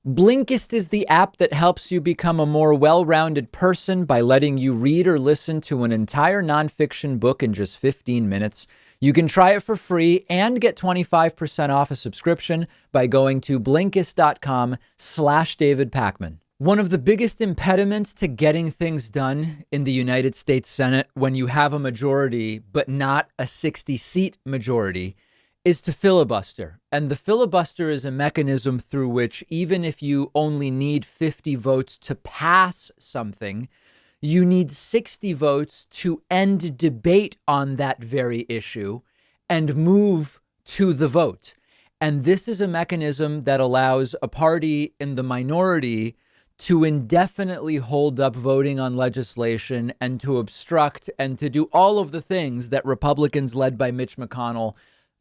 Blinkist is the app that helps you become a more well-rounded person by letting you read or listen to an entire nonfiction book in just 15 minutes. You can try it for free and get 25% off a subscription by going to Blinkist.com/David Pakman. One of the biggest impediments to getting things done in the United States Senate when you have a majority, but not a 60-seat majority, is to filibuster. And the filibuster is a mechanism through which, even if you only need 50 votes to pass something, you need 60 votes to end debate on that very issue and move to the vote. And this is a mechanism that allows a party in the minority to indefinitely hold up voting on legislation and to obstruct and to do all of the things that Republicans led by Mitch McConnell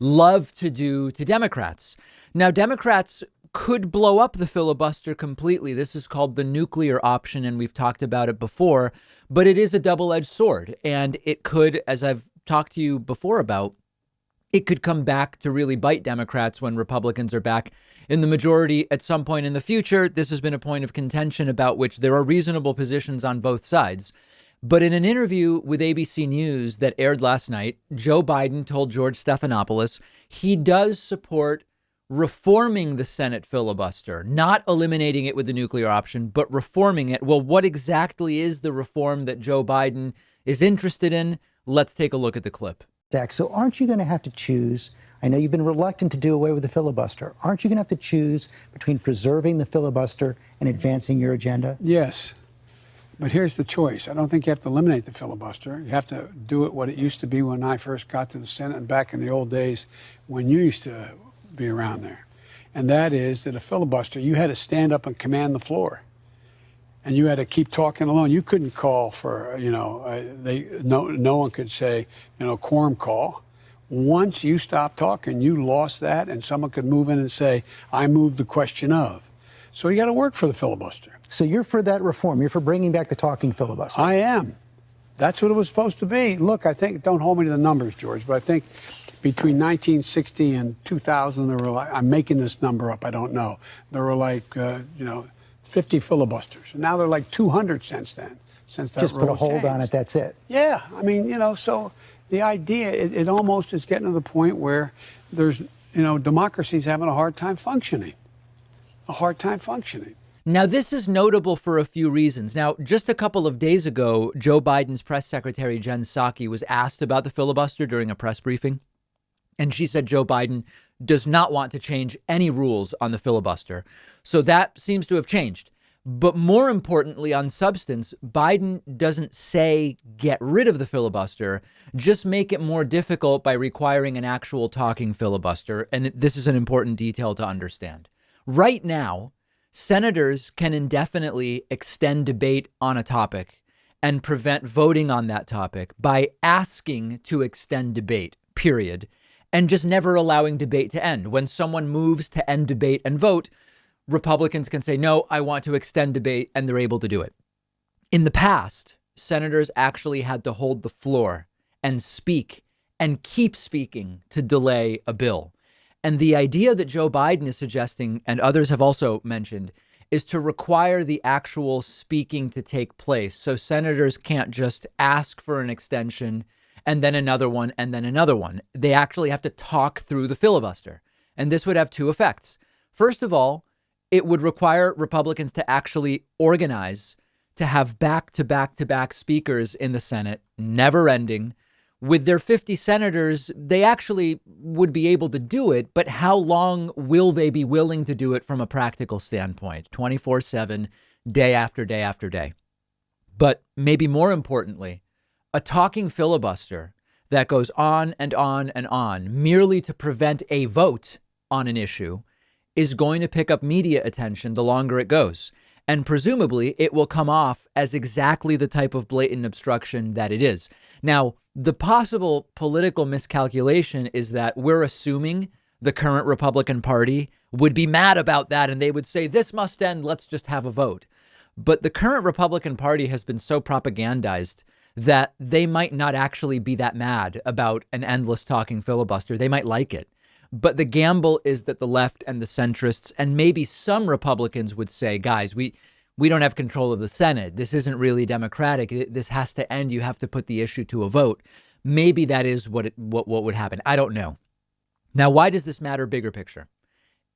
love to do to Democrats. Now, Democrats could blow up the filibuster completely. This is called the nuclear option, and we've talked about it before, but it is a double-edged sword. And it could, as I've talked to you before about, it could come back to really bite Democrats when Republicans are back in the majority at some point in the future. This has been a point of contention about which there are reasonable positions on both sides. But in an interview with ABC News that aired last night, Joe Biden told George Stephanopoulos he does support reforming the Senate filibuster, not eliminating it with the nuclear option, but reforming it. Well, what exactly is the reform that Joe Biden is interested in? Let's take a look at the clip. So aren't you going to have to choose? I know you've been reluctant to do away with the filibuster. Aren't you going to have to choose between preserving the filibuster and advancing your agenda? Yes. But here's the choice. I don't think you have to eliminate the filibuster. You have to do it what it used to be when I first got to the Senate and back in the old days when you used to be around there. And that is that a filibuster, you had to stand up and command the floor. And you had to keep talking alone. You couldn't call for, no one could say, quorum call. Once you stopped talking, you lost that, and someone could move in and say, I moved the question of. So you got to work for the filibuster. So you're for that reform. You're for bringing back the talking filibuster. I am. That's what it was supposed to be. Look, I think, don't hold me to the numbers, George, but I think between 1960 and 2000, there were like, I'm making this number up, I don't know. There were like, 50 filibusters. And now they're like 200 since then. Since that just put a hold changed. on it, that's it. Yeah. I mean, so the idea, it almost is getting to the point where there's, democracy's having a hard time functioning. Now, this is notable for a few reasons. Now, just a couple of days ago, Joe Biden's press secretary, Jen Psaki, was asked about the filibuster during a press briefing. And she said Joe Biden does not want to change any rules on the filibuster. So that seems to have changed. But more importantly, on substance, Biden doesn't say get rid of the filibuster, just make it more difficult by requiring an actual talking filibuster. And this is an important detail to understand. Right now, senators can indefinitely extend debate on a topic and prevent voting on that topic by asking to extend debate, period, and just never allowing debate to end. When someone moves to end debate and vote, Republicans can say, no, I want to extend debate, and they're able to do it. In the past, senators actually had to hold the floor and speak and keep speaking to delay a bill. And the idea that Joe Biden is suggesting, and others have also mentioned, is to require the actual speaking to take place. So senators can't just ask for an extension and then another one and then another one. They actually have to talk through the filibuster. And this would have two effects. First of all, it would require Republicans to actually organize to have back-to-back-to-back speakers in the Senate, never ending. With their 50 senators, they actually would be able to do it. But how long will they be willing to do it from a practical standpoint? 24/7, day after day after day. But maybe more importantly, a talking filibuster that goes on and on and on merely to prevent a vote on an issue is going to pick up media attention the longer it goes. And presumably it will come off as exactly the type of blatant obstruction that it is. Now, the possible political miscalculation is that we're assuming the current Republican Party would be mad about that and they would say, this must end, let's just have a vote. But the current Republican Party has been so propagandized that they might not actually be that mad about an endless talking filibuster. They might like it. But the gamble is that the left and the centrists and maybe some Republicans would say, guys, we don't have control of the Senate. This isn't really democratic. This has to end. You have to put the issue to a vote. Maybe that is what would happen. I don't know. Now, why does this matter bigger picture?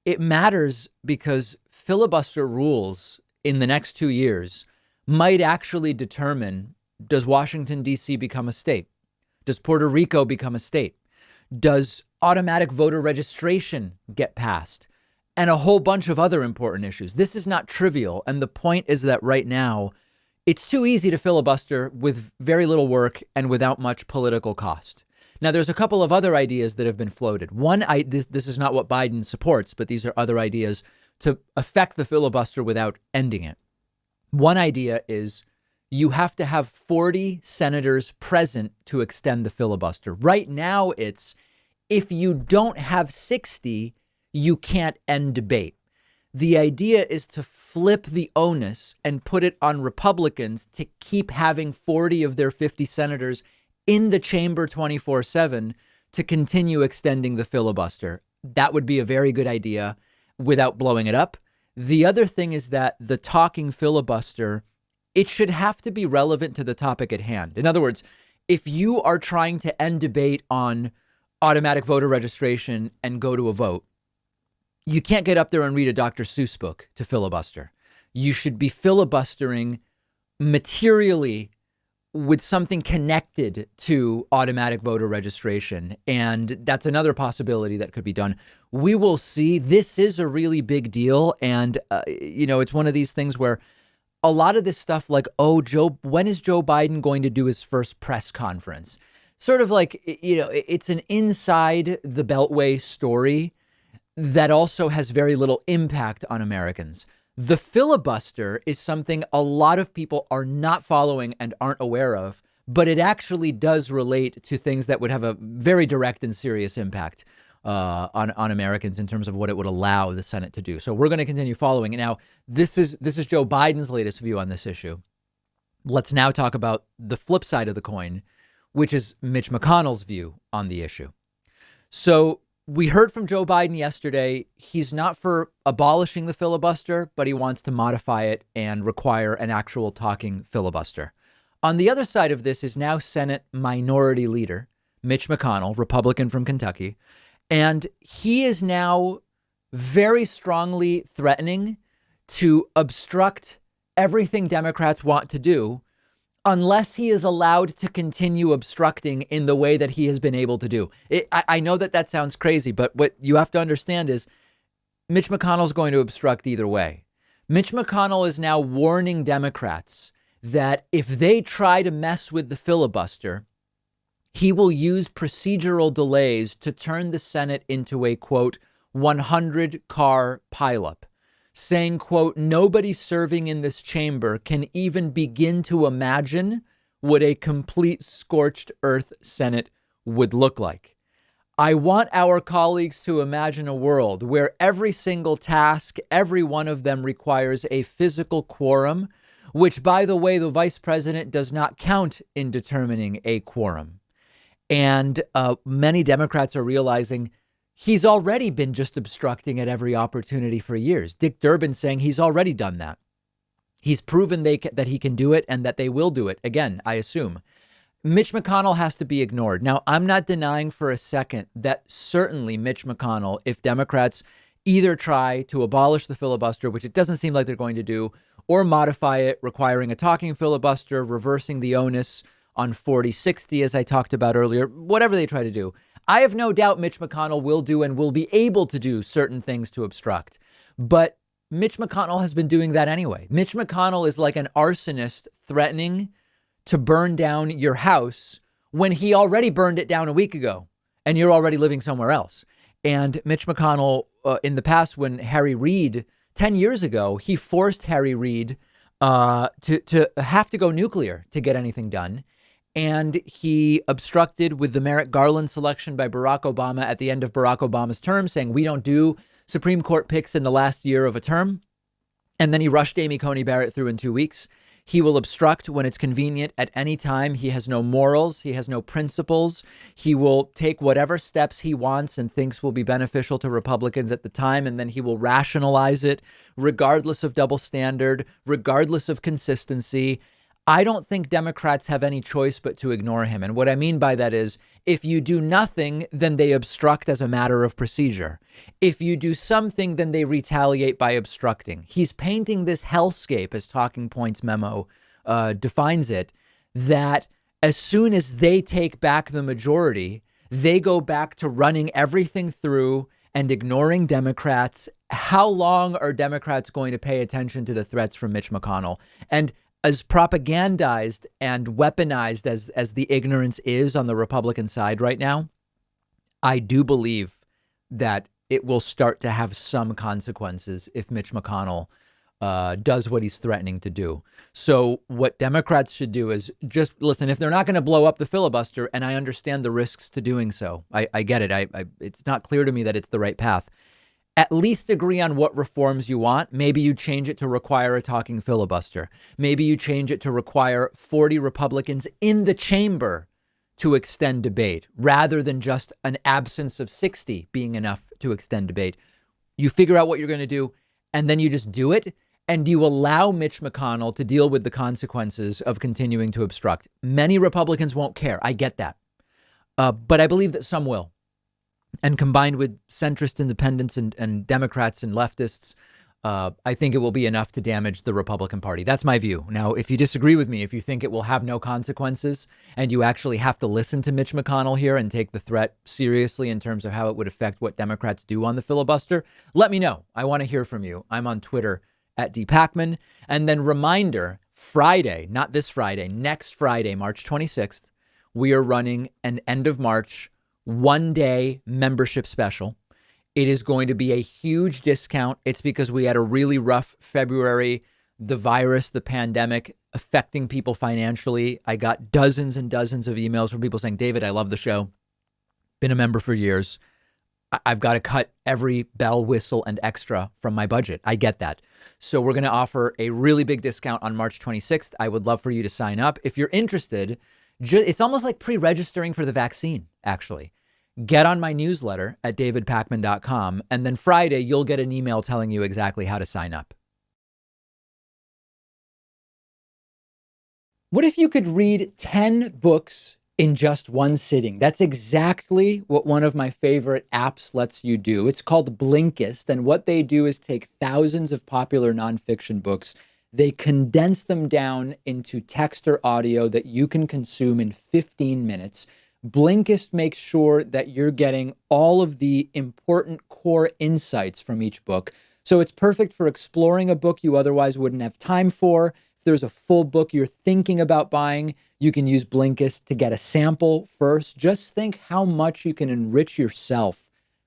It matters because filibuster rules in the next 2 years might actually determine, does Washington, D.C. become a state? Does Puerto Rico become a state? Does automatic voter registration get passed? And a whole bunch of other important issues. This is not trivial. And the point is that right now, it's too easy to filibuster with very little work and without much political cost. Now, there's a couple of other ideas that have been floated. One, this is not what Biden supports, but these are other ideas to affect the filibuster without ending it. One idea is you have to have 40 senators present to extend the filibuster. Right now, it's if you don't have 60, you can't end debate. The idea is to flip the onus and put it on Republicans to keep having 40 of their 50 senators in the chamber 24/7 to continue extending the filibuster. That would be a very good idea without blowing it up. The other thing is that the talking filibuster, it should have to be relevant to the topic at hand. In other words, if you are trying to end debate on automatic voter registration and go to a vote, you can't get up there and read a Dr. Seuss book to filibuster. You should be filibustering materially with something connected to automatic voter registration. And that's another possibility that could be done. We will see. This is a really big deal. And, it's one of these things where a lot of this stuff like, when is Joe Biden going to do his first press conference? Sort of like, it's an inside the Beltway story that also has very little impact on Americans. The filibuster is something a lot of people are not following and aren't aware of, but it actually does relate to things that would have a very direct and serious impact on Americans in terms of what it would allow the Senate to do. So we're going to continue following it. Now, this is Joe Biden's latest view on this issue. Let's now talk about the flip side of the coin, which is Mitch McConnell's view on the issue. So we heard from Joe Biden yesterday. He's not for abolishing the filibuster, but he wants to modify it and require an actual talking filibuster. On the other side of this is now Senate Minority Leader Mitch McConnell, Republican from Kentucky. And he is now very strongly threatening to obstruct everything Democrats want to do unless he is allowed to continue obstructing in the way that he has been able to do. I know that sounds crazy, but what you have to understand is Mitch McConnell is going to obstruct either way. Mitch McConnell is now warning Democrats that if they try to mess with the filibuster, he will use procedural delays to turn the Senate into a, quote, 100-car pileup, saying, quote, nobody serving in this chamber can even begin to imagine what a complete scorched earth Senate would look like. I want our colleagues to imagine a world where every single task, every one of them requires a physical quorum, which, by the way, the vice president does not count in determining a quorum. And many Democrats are realizing he's already been just obstructing at every opportunity for years. Dick Durbin saying he's already done that. He's proven that he can do it and that they will do it. Again, I assume. Mitch McConnell has to be ignored. Now, I'm not denying for a second that certainly Mitch McConnell, if Democrats either try to abolish the filibuster, which it doesn't seem like they're going to do, or modify it, requiring a talking filibuster, reversing the onus on 40-60, as I talked about earlier, whatever they try to do. I have no doubt Mitch McConnell will do and will be able to do certain things to obstruct. But Mitch McConnell has been doing that anyway. Mitch McConnell is like an arsonist threatening to burn down your house when he already burned it down a week ago and you're already living somewhere else. And Mitch McConnell, in the past, when Harry Reid, 10 years ago, he forced Harry Reid to have to go nuclear to get anything done. And he obstructed with the Merrick Garland selection by Barack Obama at the end of Barack Obama's term, saying we don't do Supreme Court picks in the last year of a term. And then he rushed Amy Coney Barrett through in 2 weeks. He will obstruct when it's convenient at any time. He has no morals. He has no principles. He will take whatever steps he wants and thinks will be beneficial to Republicans at the time, and then he will rationalize it regardless of double standard, regardless of consistency. I don't think Democrats have any choice but to ignore him. And what I mean by that is, if you do nothing, then they obstruct as a matter of procedure. If you do something, then they retaliate by obstructing. He's painting this hellscape, as Talking Points memo defines it, that as soon as they take back the majority, they go back to running everything through and ignoring Democrats. How long are Democrats going to pay attention to the threats from Mitch McConnell? And as propagandized and weaponized as the ignorance is on the Republican side right now, I do believe that it will start to have some consequences if Mitch McConnell does what he's threatening to do. So what Democrats should do is just listen. If they're not going to blow up the filibuster, and I understand the risks to doing so, I get it. It's not clear to me that it's the right path. At least agree on what reforms you want. Maybe you change it to require a talking filibuster. Maybe you change it to require 40 Republicans in the chamber to extend debate rather than just an absence of 60 being enough to extend debate. You figure out what you're going to do, and then you just do it, and you allow Mitch McConnell to deal with the consequences of continuing to obstruct. Many Republicans won't care. I get that. But I believe that some will. And combined with centrist independents and Democrats and leftists, I think it will be enough to damage the Republican Party. That's my view. Now, if you disagree with me, if you think it will have no consequences and you actually have to listen to Mitch McConnell here and take the threat seriously in terms of how it would affect what Democrats do on the filibuster, let me know. I want to hear from you. I'm on Twitter at @Pakman. And then reminder, Friday, not this Friday, next Friday, March 26th, we are running an end of March 1-day membership special. It is going to be a huge discount. It's because we had a really rough February, the virus, the pandemic affecting people financially. I got dozens and dozens of emails from people saying, David, I love the show. Been a member for years. I've got to cut every bell, whistle, and extra from my budget. I get that. So we're going to offer a really big discount on March 26th. I would love for you to sign up. If you're interested, it's almost like pre-registering for the vaccine, actually. Get on my newsletter at davidpakman.com, and then Friday, you'll get an email telling you exactly how to sign up. What if you could read 10 books in just one sitting? That's exactly what one of my favorite apps lets you do. It's called Blinkist, and what they do is take thousands of popular nonfiction books. They condense them down into text or audio that you can consume in 15 minutes. Blinkist makes sure that you're getting all of the important core insights from each book. So it's perfect for exploring a book you otherwise wouldn't have time for. If there's a full book you're thinking about buying, you can use Blinkist to get a sample first. Just think how much you can enrich yourself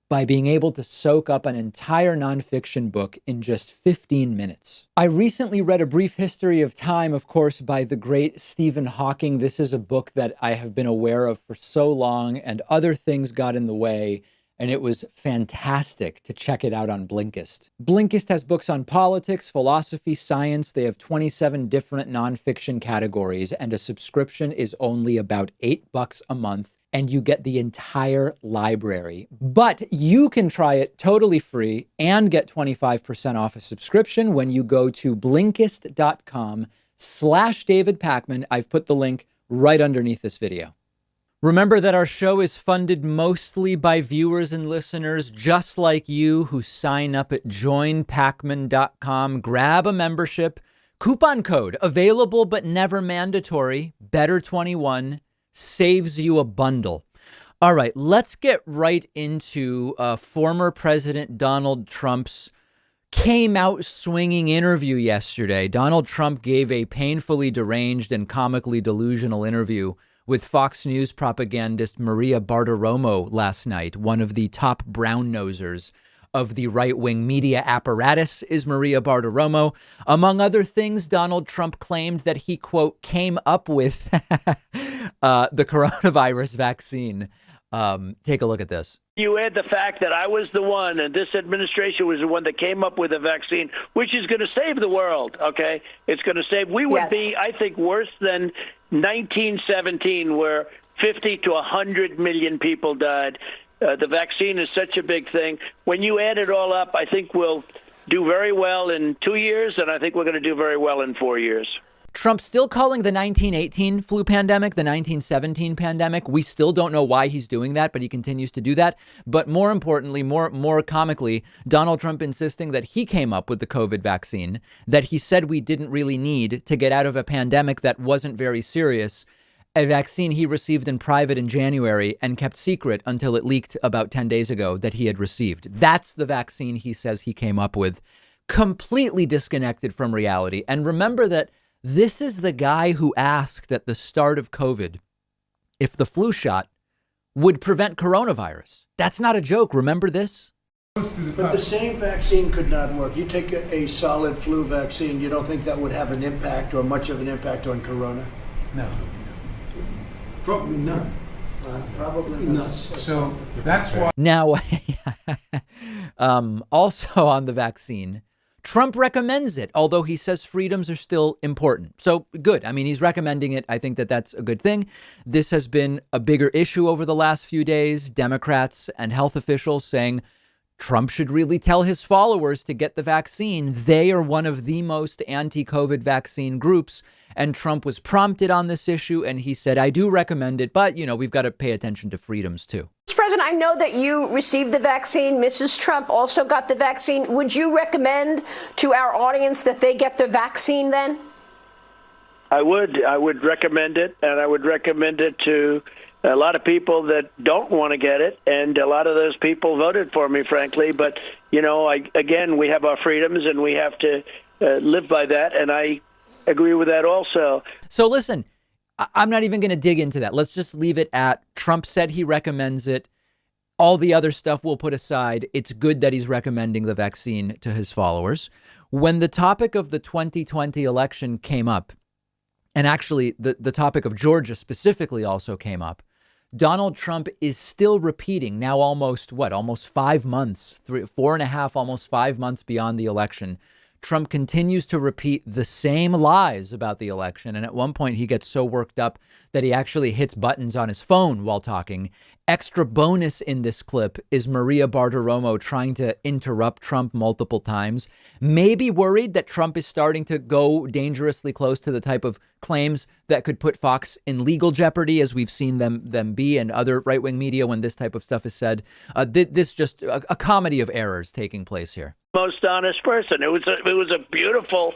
by being able to soak up an entire nonfiction book in just 15 minutes. I recently read A Brief History of Time, of course, by the great Stephen Hawking. This is a book that I have been aware of for so long, and other things got in the way, and it was fantastic to check it out on Blinkist. Blinkist has books on politics, philosophy, science. They have 27 different nonfiction categories, and a subscription is only about $8 a month. And you get the entire library. But you can try it totally free and get 25% off a subscription when you go to Blinkist.com/David Pakman. I've put the link right underneath this video. Remember that our show is funded mostly by viewers and listeners just like you who sign up at joinpakman.com. Grab a membership. Coupon code available but never mandatory. Better21. Saves you a bundle. All right, let's get right into former President Donald Trump's came out swinging interview yesterday. Donald Trump gave a painfully deranged and comically delusional interview with Fox News propagandist Maria Bartiromo last night. One of the top brown nosers of the right-wing media apparatus is Maria Bartiromo. Among other things, Donald Trump claimed that he, quote, came up with the coronavirus vaccine. Take a look at this. You add the fact that I was the one, and this administration was the one that came up with a vaccine, which is going to save the world, okay? It's going to save. We would be, I think, worse than 1917, where 50 to 100 million people died. The vaccine is such a big thing. When you add it all up, I think we'll do very well in 2 years, and I think we're going to do very well in 4 years. Trump's still calling the 1918 flu pandemic the 1917 pandemic. We still don't know why he's doing that, but he continues to do that. But more importantly, more comically, Donald Trump insisting that he came up with the COVID vaccine, that he said we didn't really need to get out of a pandemic that wasn't very serious, a vaccine he received in private in January and kept secret until it leaked about 10 days ago that he had received. That's the vaccine he says he came up with, completely disconnected from reality. And remember that this is the guy who asked at the start of COVID if the flu shot would prevent coronavirus. That's not a joke. Remember this? But the same vaccine could not work. You take a solid flu vaccine, you don't think that would have an impact or much of an impact on corona? No. Probably none. Probably not. So that's why. Now, also on the vaccine, Trump recommends it, although he says freedoms are still important. So good. I mean, he's recommending it. I think that that's a good thing. This has been a bigger issue over the last few days. Democrats and health officials saying Trump should really tell his followers to get the vaccine. They are one of the most anti-COVID vaccine groups. And Trump was prompted on this issue, and he said, I do recommend it, but, we've got to pay attention to freedoms, too. Mr. President, I know that you received the vaccine. Mrs. Trump also got the vaccine. Would you recommend to our audience that they get the vaccine then? I would recommend it, and I would recommend it to a lot of people that don't want to get it, and a lot of those people voted for me, frankly. But, again, we have our freedoms, and we have to live by that, and I agree with that also. So listen, I'm not even going to dig into that. Let's just leave it at Trump said he recommends it. All the other stuff we'll put aside. It's good that he's recommending the vaccine to his followers. When the topic of the 2020 election came up, and actually the topic of Georgia specifically also came up, Donald Trump is still repeating now almost 5 months, 4.5, almost 5 months beyond the election. Trump continues to repeat the same lies about the election. And at one point, he gets so worked up that he actually hits buttons on his phone while talking. Extra bonus in this clip is Maria Bartiromo trying to interrupt Trump multiple times, maybe worried that Trump is starting to go dangerously close to the type of claims that could put Fox in legal jeopardy, as we've seen them be, and other right-wing media when this type of stuff is said. This just a comedy of errors taking place here. Most honest person. It was a beautiful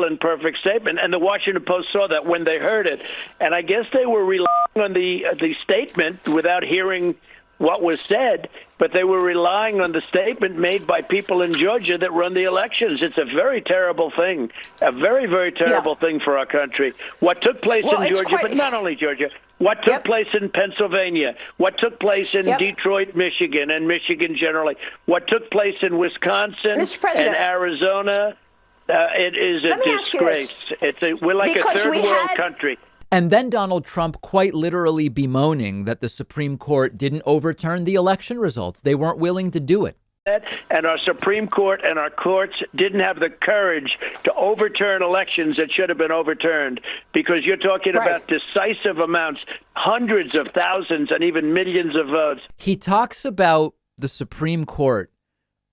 and perfect statement. And the Washington Post saw that when they heard it. And I guess they were relying on the statement without hearing what was said, but they were relying on the statement made by people in Georgia that run the elections. It's a very terrible thing, a very, very terrible thing for our country. What took place in Georgia, but not only Georgia, what took place in Pennsylvania, what took place in Detroit, Michigan, and Michigan generally, what took place in Wisconsin and Arizona, it is a disgrace. We're like a third world country. And then Donald Trump quite literally bemoaning that the Supreme Court didn't overturn the election results. They weren't willing to do it. And our Supreme Court and our courts didn't have the courage to overturn elections that should have been overturned, because you're talking about decisive amounts, hundreds of thousands and even millions of votes. He talks about the Supreme Court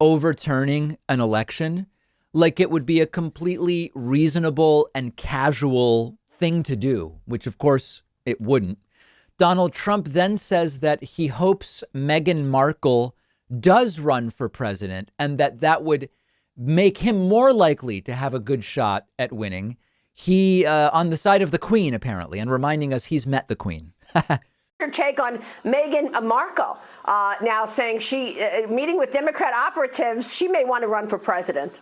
overturning an election like it would be a completely reasonable and casual thing to do, which of course it wouldn't. Donald Trump then says that he hopes Meghan Markle does run for president and that would make him more likely to have a good shot at winning. He on the side of the Queen, apparently, and reminding us he's met the Queen. Your take on Meghan Markle now saying she meeting with Democrat operatives, she may want to run for president.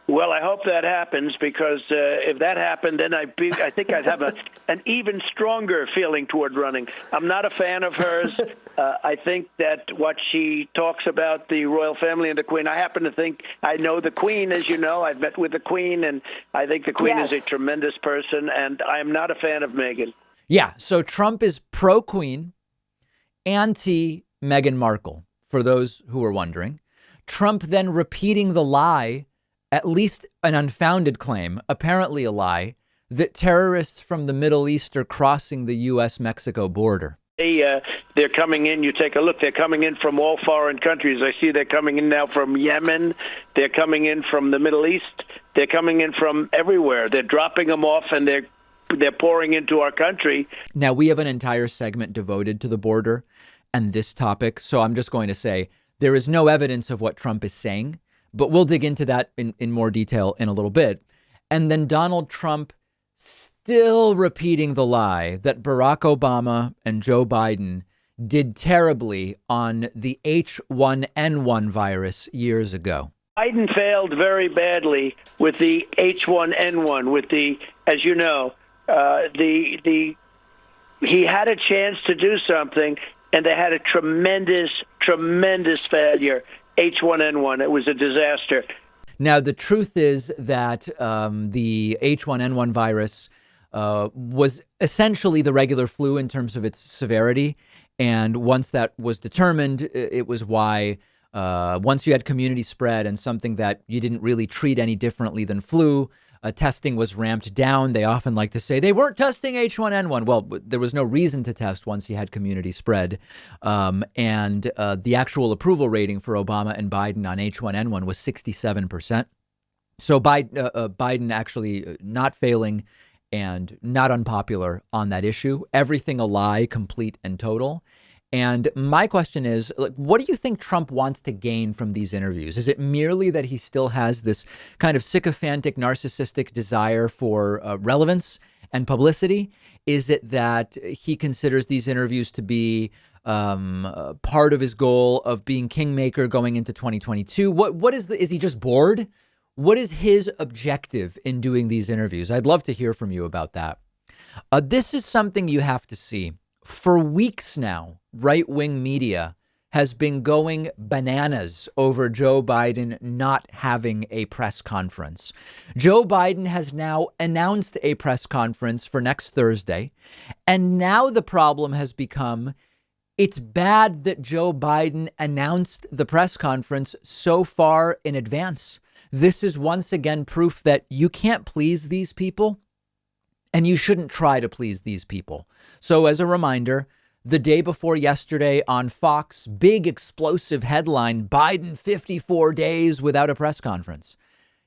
Well, I hope that happens, because if that happened, then I think I'd have an even stronger feeling toward running. I'm not a fan of hers. I think that what she talks about the royal family and the Queen, I happen to think I know the Queen, as you know. I've met with the Queen, and I think the Queen is a tremendous person, and I am not a fan of Meghan. Yeah, so Trump is pro-Queen. anti-Meghan Markle, for those who are wondering. Trump then repeating the lie, at least an unfounded claim, apparently a lie, that terrorists from the Middle East are crossing the U.S.-Mexico border. They're coming in. You take a look. They're coming in from all foreign countries. I see they're coming in now from Yemen. They're coming in from the Middle East. They're coming in from everywhere. They're dropping them off, and they're pouring into our country. Now, we have an entire segment devoted to the border and this topic, so I'm just going to say there is no evidence of what Trump is saying, but we'll dig into that in more detail in a little bit. And then Donald Trump still repeating the lie that Barack Obama and Joe Biden did terribly on the H1N1 virus years ago. Biden failed very badly with the H1N1, with the, as you know, he had a chance to do something, and they had a tremendous failure. H1N1, it was a disaster. Now, the truth is that the H1N1 virus was essentially the regular flu in terms of its severity. And once that was determined, it was why once you had community spread and something that you didn't really treat any differently than flu, testing was ramped down. They often like to say they weren't testing H1N1. Well, there was no reason to test once you had community spread. And the actual approval rating for Obama and Biden on H1N1 was 67%. So Biden actually not failing and not unpopular on that issue. Everything a lie, complete and total. And my question is, what do you think Trump wants to gain from these interviews? Is it merely that he still has this kind of sycophantic, narcissistic desire for relevance and publicity? Is it that he considers these interviews to be part of his goal of being kingmaker going into 2022? Is he just bored? What is his objective in doing these interviews? I'd love to hear from you about that. This is something you have to see. For weeks now, right-wing media has been going bananas over Joe Biden not having a press conference. Joe Biden has now announced a press conference for next Thursday. And now the problem has become, it's bad that Joe Biden announced the press conference so far in advance. This is once again proof that you can't please these people. And you shouldn't try to please these people. So as a reminder, the day before yesterday on Fox, big explosive headline, Biden 54 days without a press conference.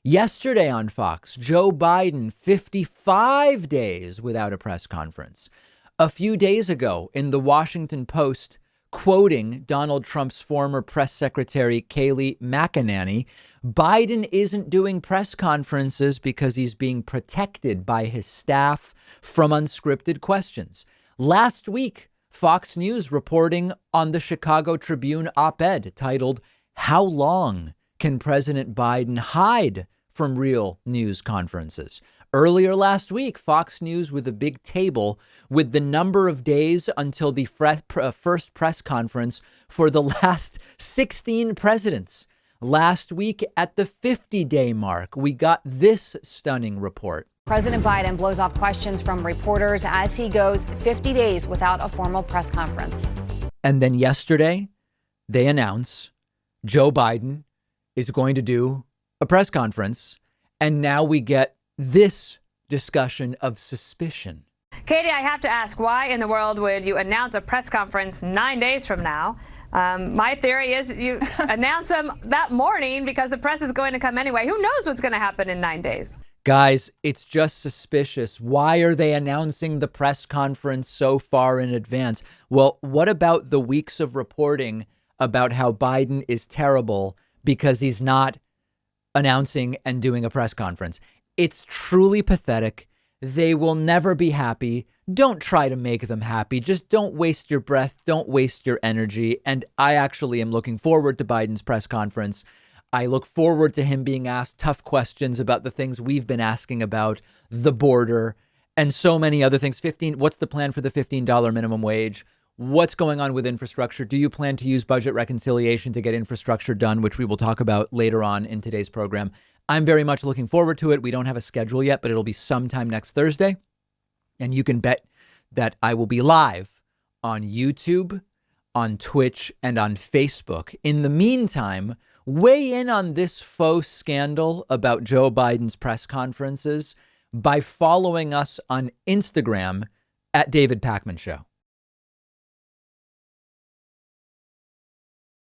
Yesterday on Fox, Joe Biden 55 days without a press conference. A few days ago in the Washington Post, quoting Donald Trump's former press secretary, Kayleigh McEnany, Biden isn't doing press conferences because he's being protected by his staff from unscripted questions. Last week, Fox News reporting on the Chicago Tribune op-ed titled, "How Long Can President Biden Hide from Real News Conferences?" Earlier last week, Fox News with a big table with the number of days until the first press conference for the last 16 presidents. Last week at the 50-day mark, we got this stunning report. President Biden blows off questions from reporters as he goes 50 days without a formal press conference. And then yesterday, they announce Joe Biden is going to do a press conference. And now we get this discussion of suspicion. Katie, I have to ask, why in the world would you announce a press conference 9 days from now? My theory is you announce them that morning because the press is going to come anyway. Who knows what's going to happen in 9 days? Guys, it's just suspicious. Why are they announcing the press conference so far in advance? Well, what about the weeks of reporting about how Biden is terrible because he's not announcing and doing a press conference? It's truly pathetic. They will never be happy. Don't try to make them happy. Just don't waste your breath. Don't waste your energy. And I actually am looking forward to Biden's press conference. I look forward to him being asked tough questions about the things we've been asking about, the border, and so many other things. What's the plan for the $15 minimum wage? What's going on with infrastructure? Do you plan to use budget reconciliation to get infrastructure done, which we will talk about later on in today's program? I'm very much looking forward to it. We don't have a schedule yet, but it'll be sometime next Thursday. And you can bet that I will be live on YouTube, on Twitch and on Facebook. In the meantime, weigh in on this faux scandal about Joe Biden's press conferences by following us on Instagram at David Pakman Show.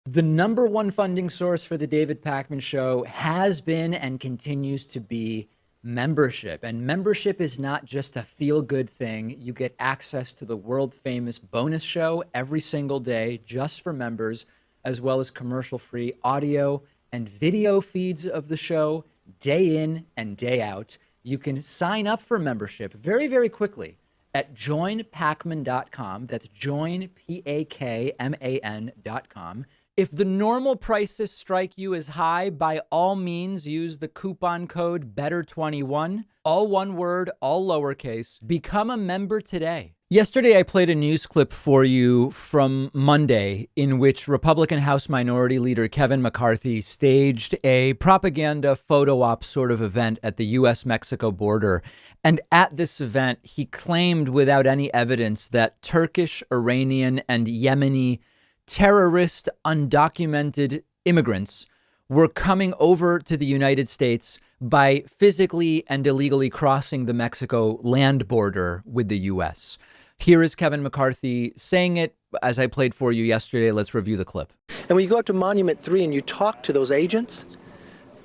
The number one funding source for the David Pakman Show has been and continues to be membership. And membership is not just a feel-good thing. You get access to the world-famous bonus show every single day just for members, as well as commercial-free audio and video feeds of the show day in and day out. You can sign up for membership very, very quickly at joinpakman.com. That's joinpakman.com. If the normal prices strike you as high, by all means, use the coupon code BETTER21, all one word, all lowercase. Become a member today. Yesterday, I played a news clip for you from Monday in which Republican House Minority Leader Kevin McCarthy staged a propaganda photo op sort of event at the U.S.-Mexico border. And at this event, he claimed without any evidence that Turkish, Iranian, and Yemeni terrorist, undocumented immigrants were coming over to the United States by physically and illegally crossing the Mexico land border with the U.S. Here is Kevin McCarthy saying it as I played for you yesterday. Let's review the clip. And when you go up to Monument 3 and you talk to those agents,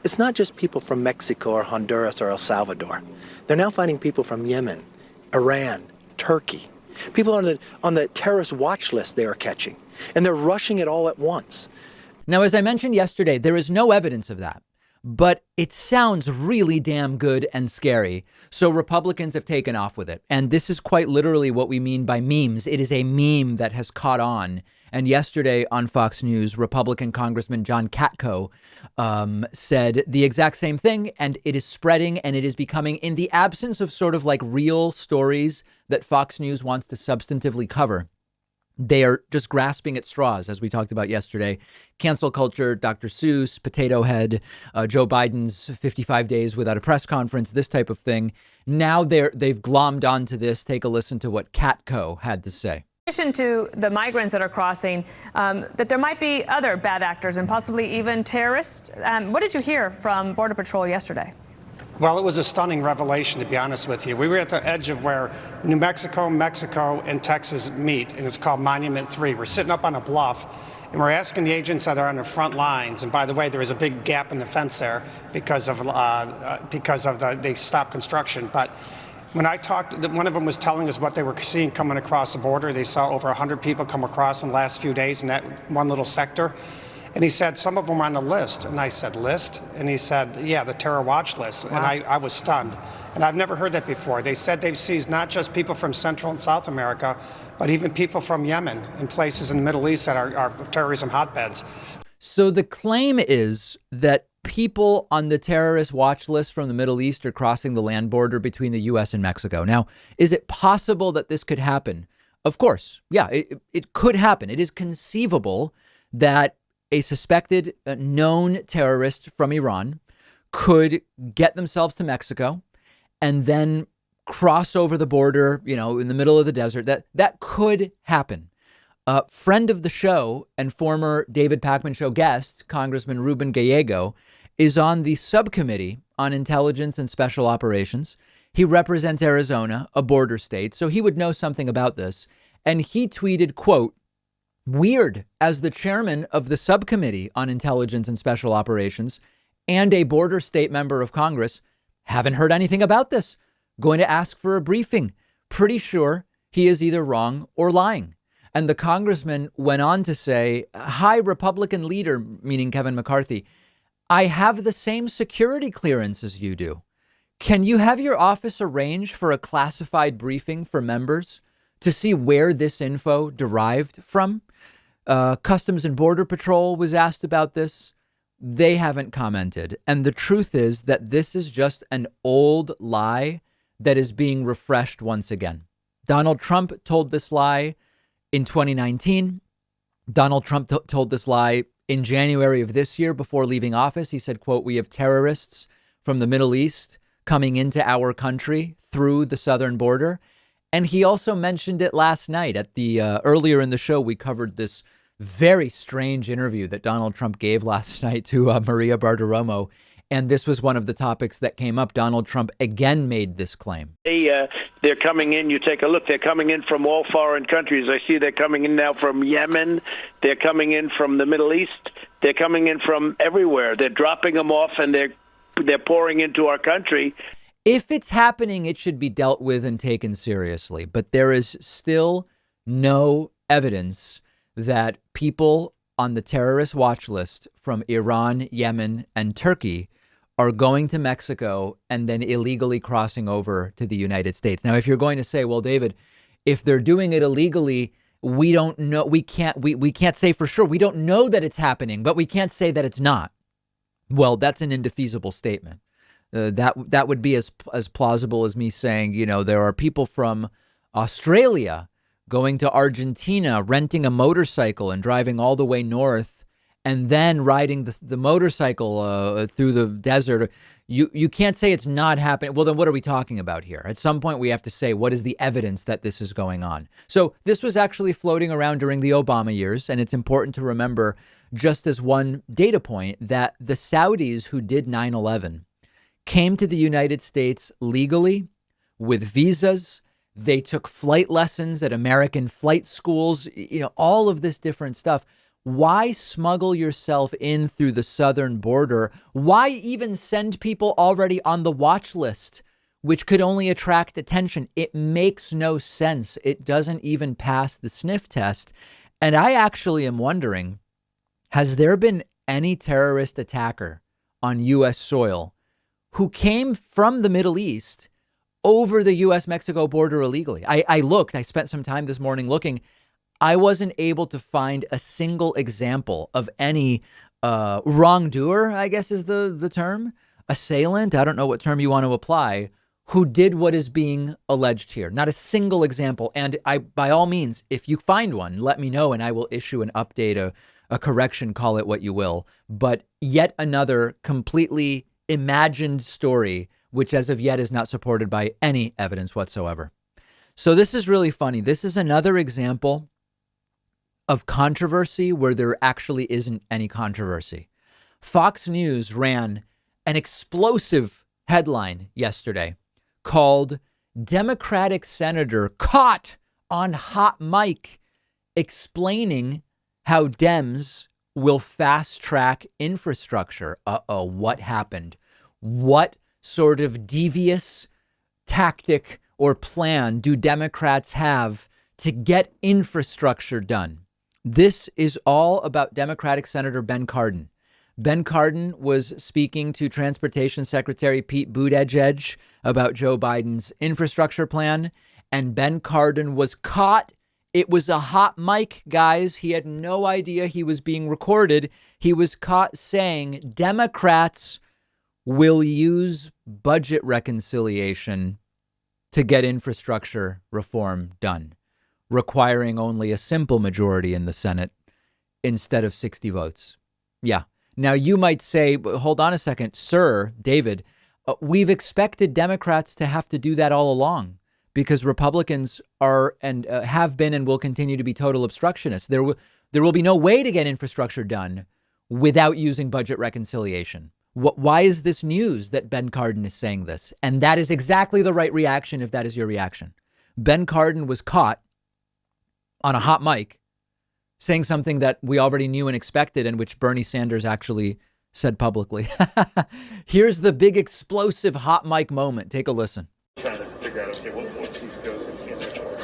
it's not just people from Mexico or Honduras or El Salvador. They're now finding people from Yemen, Iran, Turkey, people on the terrorist watch list they are catching. And they're rushing it all at once. Now, as I mentioned yesterday, there is no evidence of that, but it sounds really damn good and scary. So Republicans have taken off with it. And this is quite literally what we mean by memes. It is a meme that has caught on. And yesterday on Fox News, Republican Congressman John Katko said the exact same thing. And it is spreading, and it is becoming, in the absence of sort of like real stories that Fox News wants to substantively cover, they are just grasping at straws, as we talked about yesterday. Cancel culture, Dr. Seuss, Potato Head, Joe Biden's 55 days without a press conference, this type of thing. Now they've glommed onto this. Take a listen to what Katko had to say. In addition to the migrants that are crossing, that there might be other bad actors and possibly even terrorists. What did you hear from Border Patrol yesterday? Well, it was a stunning revelation, to be honest with you. We were at the edge of where New Mexico, Mexico, and Texas meet, and it's called Monument 3. We're sitting up on a bluff, and we're asking the agents that are on the front lines. And by the way, there is a big gap in the fence there because of they stopped construction. But when I talked, one of them was telling us what they were seeing coming across the border. They saw over 100 people come across in the last few days in that one little sector. And he said, some of them were on the list. And I said, list? And he said, yeah, the terror watch list. Wow. And I was stunned. And I've never heard that before. They said they've seized not just people from Central and South America, but even people from Yemen and places in the Middle East that are terrorism hotbeds. So the claim is that people on the terrorist watch list from the Middle East are crossing the land border between the U.S. and Mexico. Now, is it possible that this could happen? Of course. Yeah, it could happen. It is conceivable that a suspected known terrorist from Iran could get themselves to Mexico and then cross over the border, in the middle of the desert. That could happen. Friend of the show and former David Pakman Show guest, Congressman Ruben Gallego, is on the subcommittee on intelligence and special operations. He represents Arizona, a border state, so he would know something about this. And he tweeted, quote, "Weird, as the chairman of the subcommittee on intelligence and special operations and a border state member of Congress, haven't heard anything about this. Going to ask for a briefing. Pretty sure he is either wrong or lying." And the congressman went on to say, "Hi, Republican leader," meaning Kevin McCarthy, "I have the same security clearance as you do. Can you have your office arrange for a classified briefing for members to see where this info derived from?" Customs and Border Patrol was asked about this. They haven't commented. And the truth is that this is just an old lie that is being refreshed once again. Donald Trump told this lie in 2019. Donald Trump told this lie in January of this year before leaving office. He said, quote, "We have terrorists from the Middle East coming into our country through the southern border." And he also mentioned it last night at the earlier in the show. We covered this very strange interview that Donald Trump gave last night to Maria Bartiromo. And this was one of the topics that came up. Donald Trump again made this claim. They're coming in. You take a look. They're coming in from all foreign countries. I see they're coming in now from Yemen. They're coming in from the Middle East. They're coming in from everywhere. They're dropping them off, and they're pouring into our country. If it's happening, it should be dealt with and taken seriously. But there is still no evidence that people on the terrorist watch list from Iran, Yemen, and Turkey are going to Mexico and then illegally crossing over to the United States. Now, if you're going to say, well, David, if they're doing it illegally, we don't know. We can't say for sure. We don't know that it's happening, but we can't say that it's not. Well, that's an indefeasible statement. That would be as plausible as me saying, you know, there are people from Australia going to Argentina, renting a motorcycle and driving all the way north and then riding the motorcycle through the desert. You can't say it's not happening. Well, then what are we talking about here? At some point, we have to say, what is the evidence that this is going on? So this was actually floating around during the Obama years. And it's important to remember, just as one data point, that the Saudis who did 9/11 came to the United States legally with visas. They took flight lessons at American flight schools, you know, all of this different stuff. Why smuggle yourself in through the southern border? Why even send people already on the watch list, which could only attract attention? It makes no sense. It doesn't even pass the sniff test. And I actually am wondering, has there been any terrorist attacker on U.S. soil who came from the Middle East over the U.S.-Mexico border illegally? I looked, I spent some time this morning looking. I wasn't able to find a single example of any wrongdoer, I guess is the term, assailant, I don't know what term you want to apply, who did what is being alleged here. Not a single example. And by all means, if you find one, let me know and I will issue an update, a correction, call it what you will. But yet another completely imagined story, which as of yet is not supported by any evidence whatsoever. So this is really funny. This is another example of controversy where there actually isn't any controversy. Fox News ran an explosive headline yesterday called Democratic Senator Caught on Hot Mic Explaining How Dems Will Fast Track Infrastructure. What happened? What sort of devious tactic or plan do Democrats have to get infrastructure done? This is all about Democratic Senator Ben Cardin. Ben Cardin was speaking to Transportation Secretary Pete Buttigieg about Joe Biden's infrastructure plan, and Ben Cardin was caught. It was a hot mic, guys. He had no idea he was being recorded. He was caught saying Democrats will use budget reconciliation to get infrastructure reform done, requiring only a simple majority in the Senate instead of 60 votes. Yeah. Now, you might say, hold on a second, sir, David, we've expected Democrats to have to do that all along because Republicans are and have been and will continue to be total obstructionists. There will be no way to get infrastructure done without using budget reconciliation. Why is this news that Ben Cardin is saying this? And that is exactly the right reaction if that is your reaction. Ben Cardin was caught on a hot mic saying something that we already knew and expected and which Bernie Sanders actually said publicly. Here's the big explosive hot mic moment. Take a listen. Trying to figure out, okay, what piece goes in inventory.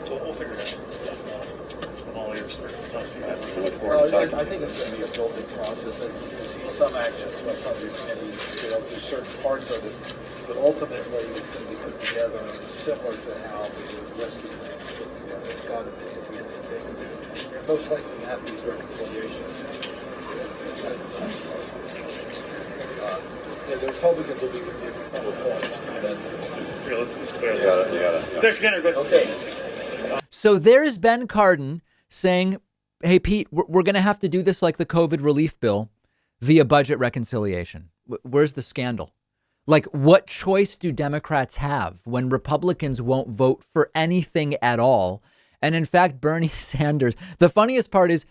So we'll figure it out. I'm all ears for I think it's going to be a building process. And you see some actions by some of your committees, there's certain parts of it, but ultimately it's going to be put together similar to how the rescue plan was put together. It's got to be at the end of the day. You're most likely to have these reconciliations. The Republicans will be with you a couple of points. Let's clear that. Thanks again, everybody. Okay. So there's Ben Cardin saying, hey, Pete, we're going to have to do this like the COVID relief bill via budget reconciliation. Where's the scandal? Like, what choice do Democrats have when Republicans won't vote for anything at all? And in fact, Bernie Sanders, the funniest part is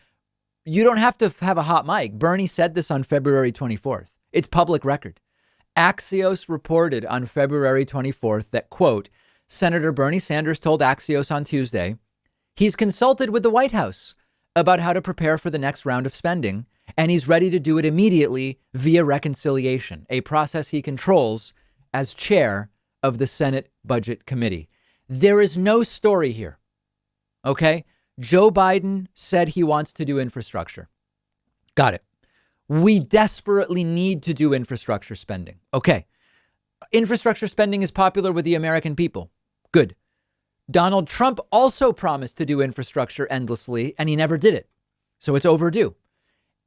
You don't have to have a hot mic. Bernie said this on February 24th. It's public record. Axios reported on February 24th that, quote, Senator Bernie Sanders told Axios on Tuesday he's consulted with the White House about how to prepare for the next round of spending, and he's ready to do it immediately via reconciliation, a process he controls as chair of the Senate Budget Committee. There is no story here. OK, Joe Biden said he wants to do infrastructure. Got it. We desperately need to do infrastructure spending. OK, infrastructure spending is popular with the American people. Good. Donald Trump also promised to do infrastructure endlessly, and he never did it. So it's overdue.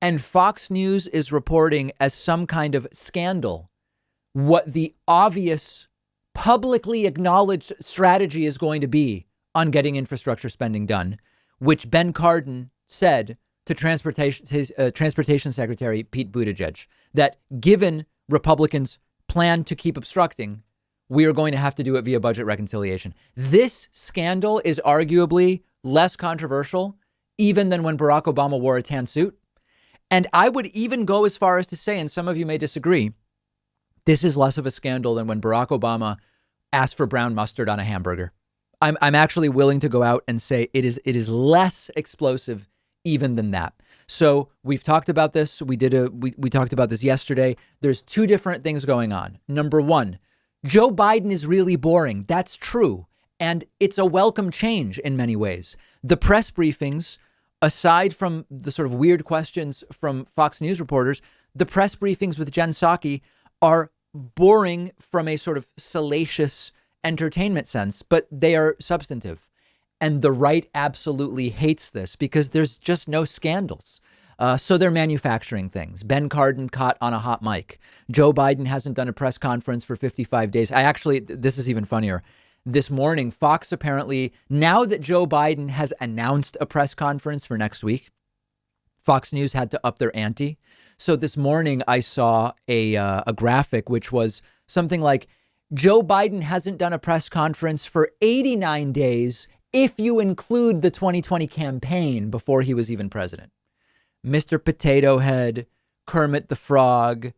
And Fox News is reporting as some kind of scandal what the obvious, publicly acknowledged strategy is going to be on getting infrastructure spending done, which Ben Cardin said to Transportation Secretary Pete Buttigieg, that given Republicans plan to keep obstructing, we are going to have to do it via budget reconciliation. This scandal is arguably less controversial even than when Barack Obama wore a tan suit. And I would even go as far as to say, and some of you may disagree, this is less of a scandal than when Barack Obama asked for brown mustard on a hamburger. I'm actually willing to go out and say it is less explosive even than that. So we've talked about this. We talked about this yesterday. There's two different things going on. Number one, Joe Biden is really boring. That's true. And it's a welcome change in many ways. The press briefings, aside from the sort of weird questions from Fox News reporters, the press briefings with Jen Psaki are boring from a sort of salacious entertainment sense, but they are substantive. And the right absolutely hates this because there's just no scandals. So they're manufacturing things. Ben Cardin caught on a hot mic. Joe Biden hasn't done a press conference for 55 days. This is even funnier. This morning, Fox apparently, now that Joe Biden has announced a press conference for next week, Fox News had to up their ante. So this morning I saw a graphic which was something like Joe Biden hasn't done a press conference for 89 days if you include the 2020 campaign before he was even president. Mr. Potato Head, Kermit the Frog,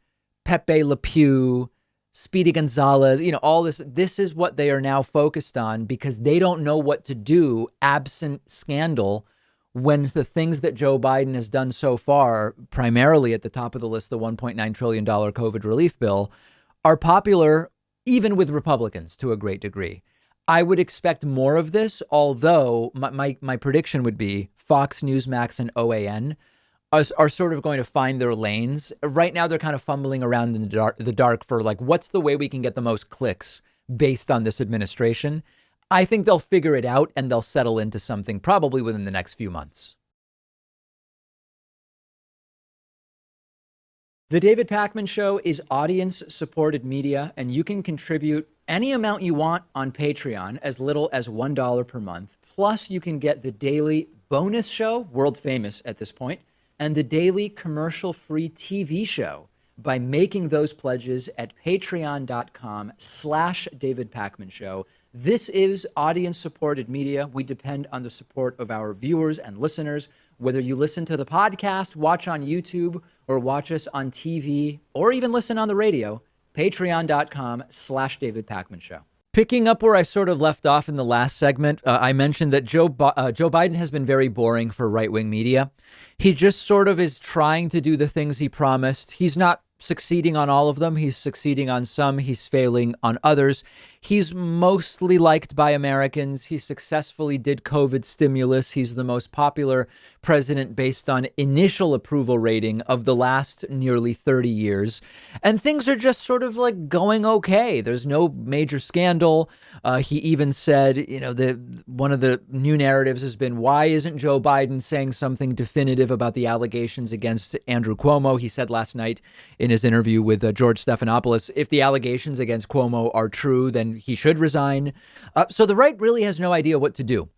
Pepe Le Pew, Speedy Gonzalez, all this. This is what they are now focused on because they don't know what to do absent scandal when the things that Joe Biden has done so far, primarily at the top of the list, the $1.9 trillion COVID relief bill, are popular even with Republicans to a great degree. I would expect more of this, although my prediction would be Fox, Newsmax, and OAN are sort of going to find their lanes. Right now, they're kind of fumbling around in the dark for like, what's the way we can get the most clicks based on this administration? I think they'll figure it out and they'll settle into something probably within the next few months. The David Pakman Show is audience-supported media, and you can contribute any amount you want on Patreon, as little as $1 per month. Plus, you can get the daily bonus show, world famous at this point, and the daily commercial-free TV show by making those pledges at patreon.com/David Pakman Show. This is audience-supported media. We depend on the support of our viewers and listeners. Whether you listen to the podcast, watch on YouTube, or watch us on TV, or even listen on the radio, patreon.com/David Pakman Show. Picking up where I sort of left off in the last segment, I mentioned that Joe Biden has been very boring for right-wing media. He just sort of is trying to do the things he promised. He's not succeeding on all of them. He's succeeding on some. He's failing on others. He's mostly liked by Americans. He successfully did COVID stimulus. He's the most popular president based on initial approval rating of the last nearly 30 years. And things are just sort of like going okay. There's no major scandal. He even said, one of the new narratives has been, why isn't Joe Biden saying something definitive about the allegations against Andrew Cuomo? He said last night in his interview with George Stephanopoulos, if the allegations against Cuomo are true, then he should resign. So the right really has no idea what to do.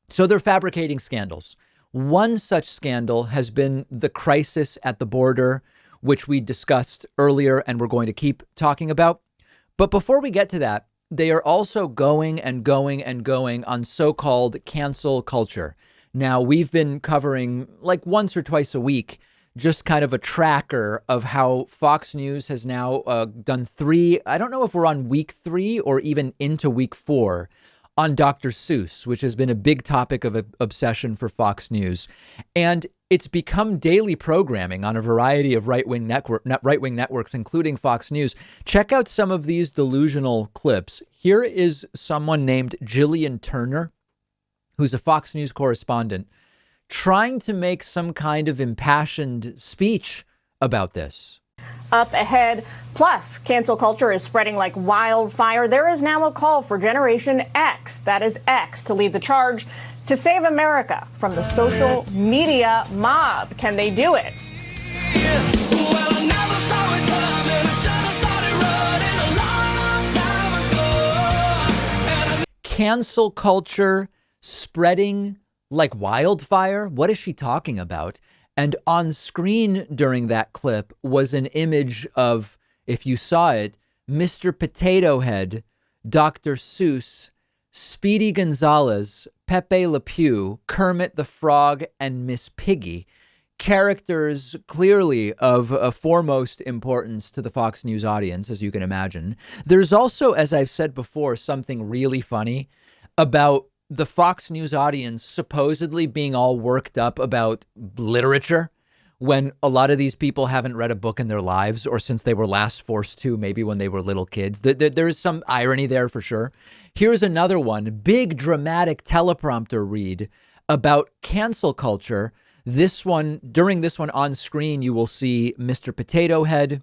So they're fabricating scandals. One such scandal has been the crisis at the border, which we discussed earlier and we're going to keep talking about. But before we get to that, they are also going on so-called cancel culture. Now, we've been covering like once or twice a week, just kind of a tracker of how Fox News has now done 3. I don't know if we're on week 3 or even into week 4 on Dr. Seuss, which has been a big topic of obsession for Fox News. And it's become daily programming on a variety of right-wing networks, including Fox News. Check out some of these delusional clips. Here is someone named Jillian Turner, who's a Fox News correspondent, trying to make some kind of impassioned speech about this. Up ahead. Plus, cancel culture is spreading like wildfire. There is now a call for Generation X, that is X, to lead the charge to save America from the social media mob. Can they do it? Cancel culture spreading like wildfire? What is she talking about? And on screen during that clip was an image of, if you saw it, Mr. Potato Head, Dr. Seuss, Speedy Gonzales, Pepe Le Pew, Kermit the Frog, and Miss Piggy. Characters clearly of foremost importance to the Fox News audience, as you can imagine. There's also, as I've said before, something really funny about the Fox News audience supposedly being all worked up about literature when a lot of these people haven't read a book in their lives or since they were last forced to, maybe when they were little kids. There is some irony there for sure. Here's another one, big dramatic teleprompter read about cancel culture. During this one on screen, you will see Mr. Potato Head,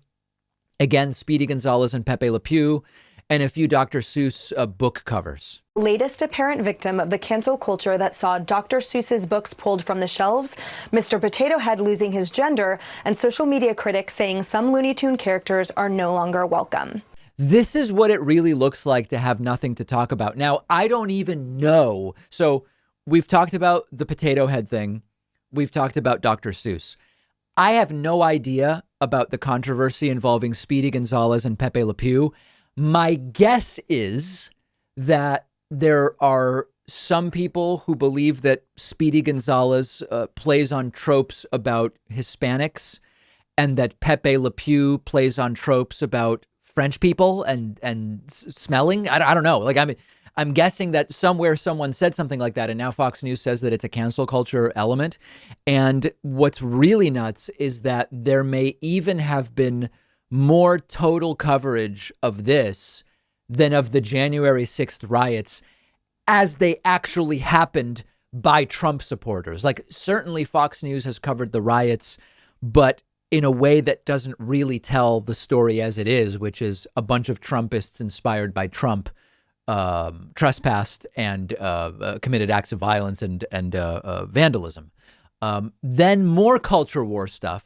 again, Speedy Gonzales and Pepe Le Pew, and a few Dr. Seuss book covers. Latest apparent victim of the cancel culture that saw Dr. Seuss's books pulled from the shelves, Mr. Potato Head losing his gender, and social media critics saying some Looney Tune characters are no longer welcome. This is what it really looks like to have nothing to talk about. Now, I don't even know. So we've talked about the Potato Head thing. We've talked about Dr. Seuss. I have no idea about the controversy involving Speedy Gonzales and Pepe Le Pew. My guess is that there are some people who believe that Speedy Gonzales plays on tropes about Hispanics and that Pepe Le Pew plays on tropes about French people and smelling. I don't know. Like, I'm guessing that somewhere someone said something like that, and now Fox News says that it's a cancel culture element. And what's really nuts is that there may even have been more total coverage of this than of the January 6th riots as they actually happened by Trump supporters. Like, certainly Fox News has covered the riots, but in a way that doesn't really tell the story as it is, which is a bunch of Trumpists inspired by Trump trespassed and committed acts of violence and vandalism. Then more culture war stuff.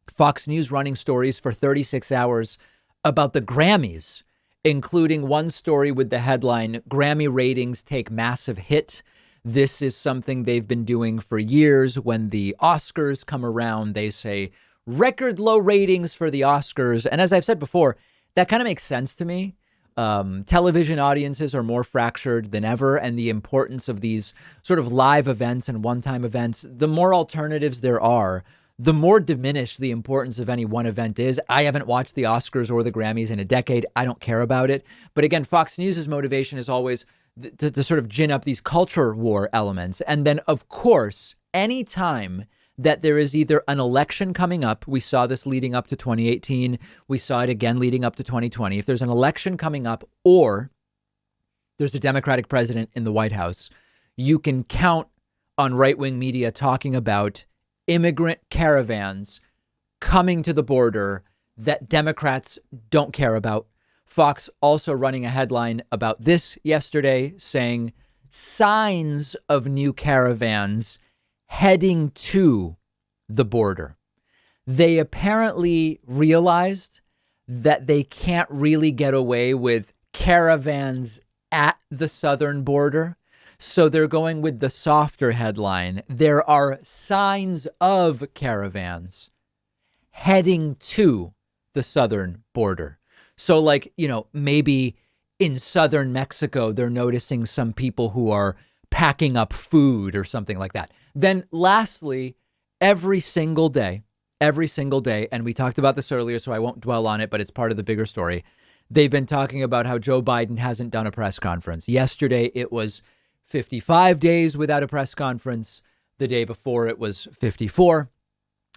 Fox News running stories for 36 hours about the Grammys, including one story with the headline, Grammy ratings take massive hit. This is something they've been doing for years. When the Oscars come around, they say record low ratings for the Oscars. And as I've said before, that kind of makes sense to me. Television audiences are more fractured than ever, and the importance of these sort of live events and one-time events, the more alternatives there are, the more diminished the importance of any one event is. I haven't watched the Oscars or the Grammys in a decade. I don't care about it. But again, Fox News's motivation is always to sort of gin up these culture war elements. And then, of course, any time that there is either an election coming up, we saw this leading up to 2018, we saw it again leading up to 2020. If there's an election coming up or there's a Democratic president in the White House, you can count on right-wing media talking about immigrant caravans coming to the border that Democrats don't care about. Fox also running a headline about this yesterday saying signs of new caravans heading to the border. They apparently realized that they can't really get away with caravans at the southern border. So they're going with the softer headline. There are signs of caravans heading to the southern border. So maybe in southern Mexico, they're noticing some people who are packing up food or something like that. Then lastly, every single day, and we talked about this earlier, so I won't dwell on it, but it's part of the bigger story. They've been talking about how Joe Biden hasn't done a press conference. Yesterday, it was 55 days without a press conference. The day before, it was 54.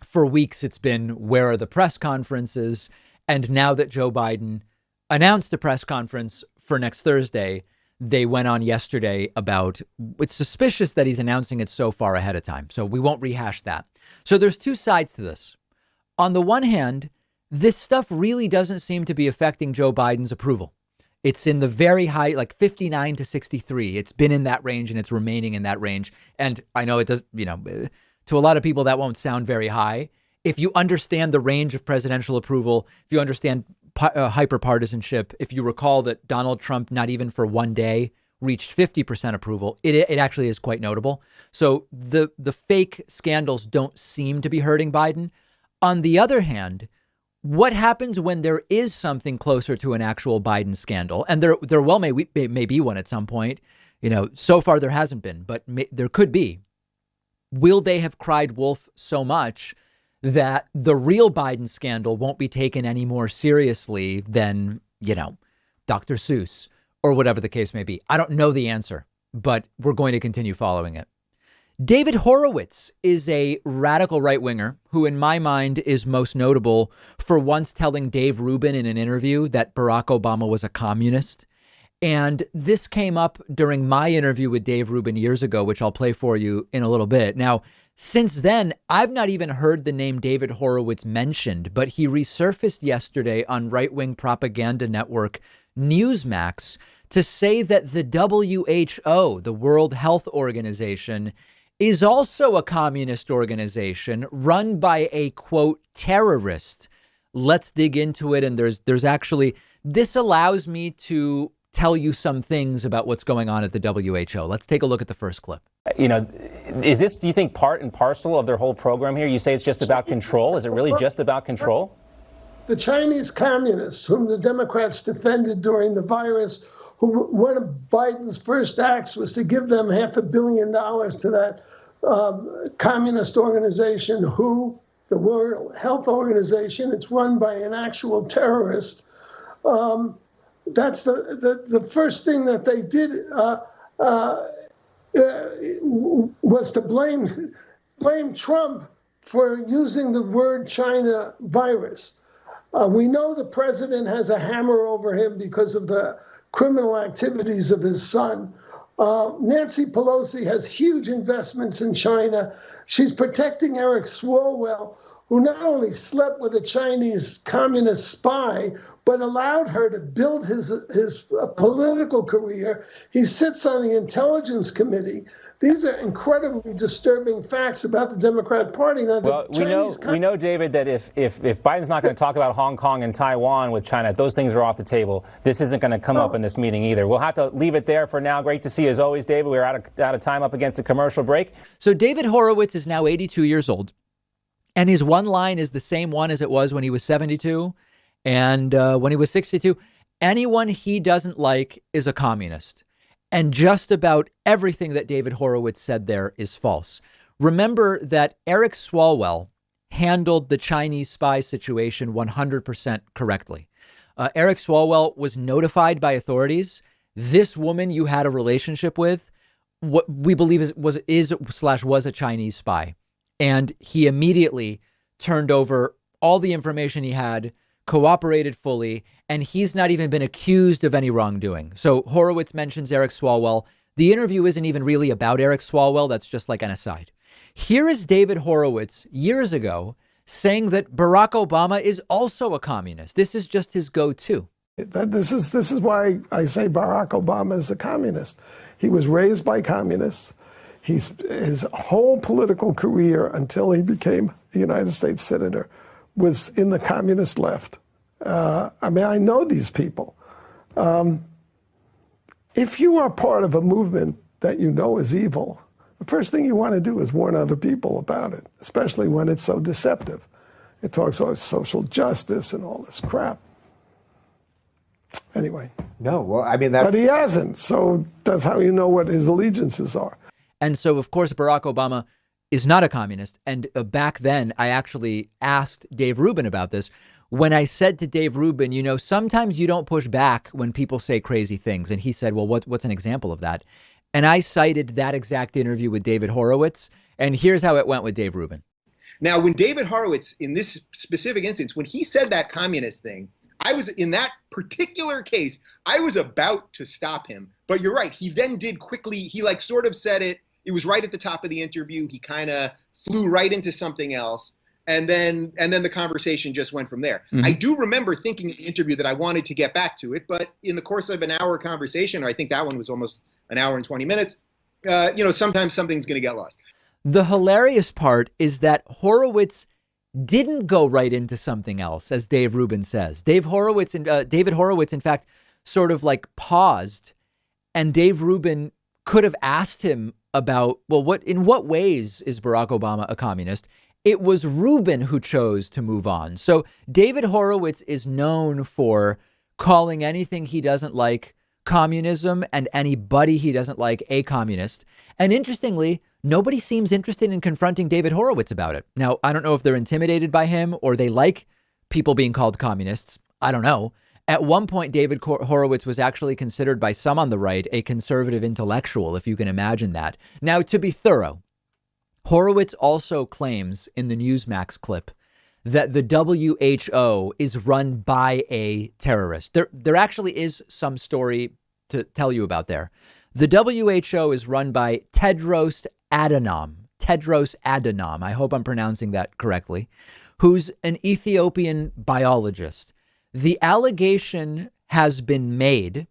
For weeks, it's been, where are the press conferences? And now that Joe Biden announced a press conference for next Thursday, they went on yesterday about, it's suspicious that he's announcing it so far ahead of time. So we won't rehash that. So there's two sides to this. On the one hand, this stuff really doesn't seem to be affecting Joe Biden's approval. It's in the very high, like 59 to 63. It's been in that range and it's remaining in that range. And I know it does, to a lot of people, that won't sound very high. If you understand the range of presidential approval, if you understand hyperpartisanship, if you recall that Donald Trump, not even for one day, reached 50% approval, it actually is quite notable. So the fake scandals don't seem to be hurting Biden. On the other hand, what happens when there is something closer to an actual Biden scandal? And there well may be one at some point. So far there hasn't been, but there could be. Will they have cried wolf so much that the real Biden scandal won't be taken any more seriously than, Dr. Seuss or whatever the case may be? I don't know the answer, but we're going to continue following it. David Horowitz is a radical right winger who, in my mind, is most notable for once telling Dave Rubin in an interview that Barack Obama was a communist. And this came up during my interview with Dave Rubin years ago, which I'll play for you in a little bit. Now, since then, I've not even heard the name David Horowitz mentioned, but he resurfaced yesterday on right-wing propaganda network Newsmax to say that the WHO, the World Health Organization, is also a communist organization run by a, quote, terrorist. Let's dig into it. And there's actually, this allows me to tell you some things about what's going on at the WHO. Let's take a look at the first clip. Is this, do you think, part and parcel of their whole program here? You say it's just about control. Is it really just about control? The Chinese communists, whom the Democrats defended during the virus, who one of Biden's first acts was to give them $500 million to that communist organization, WHO, the World Health Organization. It's run by an actual terrorist. That's the first thing that they did was to blame Trump for using the word China virus. We know the president has a hammer over him because of the criminal activities of his son. Nancy Pelosi has huge investments in China. She's protecting Eric Swalwell, who not only slept with a Chinese communist spy, but allowed her to build his political career. He sits on the Intelligence Committee. These are incredibly disturbing facts about the Democrat Party. Now, well, we know, David, that if Biden's not going to talk about Hong Kong and Taiwan with China, those things are off the table. This isn't going to come up in this meeting either. We'll have to leave it there for now. Great to see you as always, David. We're out of time up against a commercial break. So David Horowitz is now 82 years old. And his one line is the same one as it was when he was 72 and when he was 62. Anyone he doesn't like is a communist. And just about everything that David Horowitz said there is false. Remember that Eric Swalwell handled the Chinese spy situation 100% correctly. Eric Swalwell was notified by authorities. This woman you had a relationship with, what we believe was a Chinese spy. And he immediately turned over all the information he had, cooperated fully, and he's not even been accused of any wrongdoing. So Horowitz mentions Eric Swalwell. The interview isn't even really about Eric Swalwell. That's just like an aside. Here is David Horowitz years ago saying that Barack Obama is also a communist. This is just his go-to. This is why I say Barack Obama is a communist. He was raised by communists. His whole political career until he became a United States senator was in the communist left. I know these people. If you are part of a movement that you know is evil, the first thing you want to do is warn other people about it, especially when it's so deceptive. It talks about social justice and all this crap. Anyway. No, well, I mean, that. But he hasn't. So that's how you know what his allegiances are. And so, of course, Barack Obama is not a communist. And back then, I actually asked Dave Rubin about this. When I said to Dave Rubin, you know, sometimes you don't push back when people say crazy things. And he said, well, what's an example of that? And I cited that exact interview with David Horowitz. And here's how it went with Dave Rubin. Now, when David Horowitz, in this specific instance, when he said that communist thing, I was, in that particular case, I was about to stop him. But you're right. He then did quickly, he like sort of said it. It was right at the top of the interview. He kind of flew right into something else. And then the conversation just went from there. Mm-hmm. I do remember thinking in the interview that I wanted to get back to it. But in the course of an hour conversation, or I think that one was almost an hour and 20 minutes, you know, sometimes something's going to get lost. The hilarious part is that Horowitz didn't go right into something else, as Dave Rubin says. David Horowitz, in fact, sort of like paused, and Dave Rubin could have asked him about, well, in what ways is Barack Obama a communist? It was Rubin who chose to move on. So David Horowitz is known for calling anything he doesn't like communism and anybody he doesn't like a communist. And interestingly, nobody seems interested in confronting David Horowitz about it. Now, I don't know if they're intimidated by him or they like people being called communists. I don't know. At one point, David Horowitz was actually considered by some on the right a conservative intellectual, if you can imagine that. Now, to be thorough, Horowitz also claims in the Newsmax clip that the WHO is run by a terrorist. There actually is some story to tell you about there. The WHO is run by Tedros Adhanom. I hope I'm pronouncing that correctly, who's an Ethiopian biologist. The allegation has been made